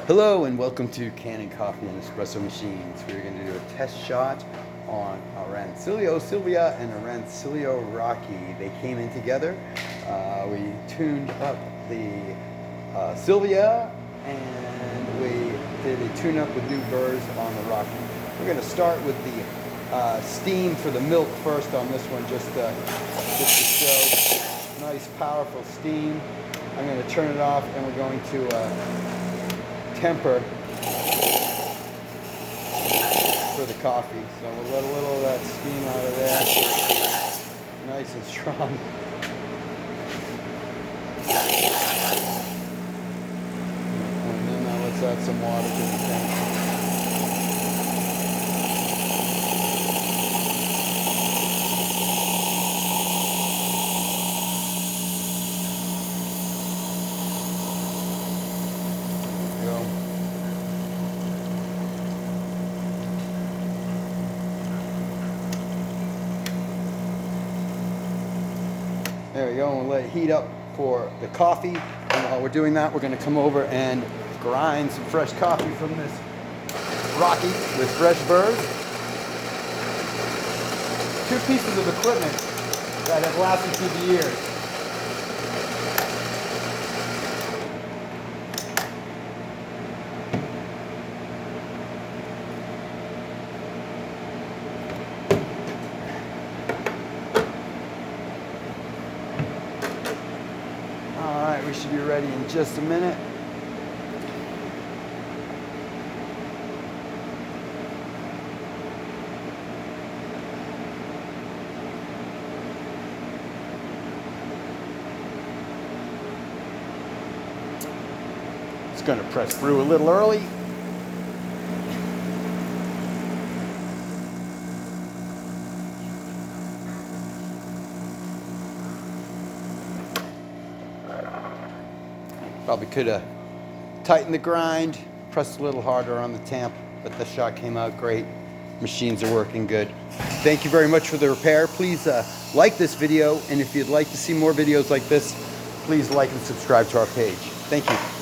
Hello and welcome to Kanen Coffee and Espresso Machines. We're going to do a test shot on a Rancilio Silvia and a Rancilio Rocky. They came in together. We tuned up the Silvia and we did a tune-up with new burrs on the Rocky. We're going to start with the steam for the milk first on this one, just to show nice powerful steam. I'm going to turn it off and we're going to temper for the coffee. So we'll let a little of that steam out of there, nice and strong. And then now let's add some water to the tank. There we go, and we'll let it heat up for the coffee. And while we're doing that, we're going to come over and grind some fresh coffee from this Rocky with fresh burrs. 2 pieces of equipment that have lasted through the years. Alright, we should be ready in just a minute. It's going to press through a little early. Probably could have tightened the grind, pressed a little harder on the tamp, but the shot came out great. Machines are working good. Thank you very much for the repair. Please like this video, and if you'd like to see more videos like this, please like and subscribe to our page. Thank you.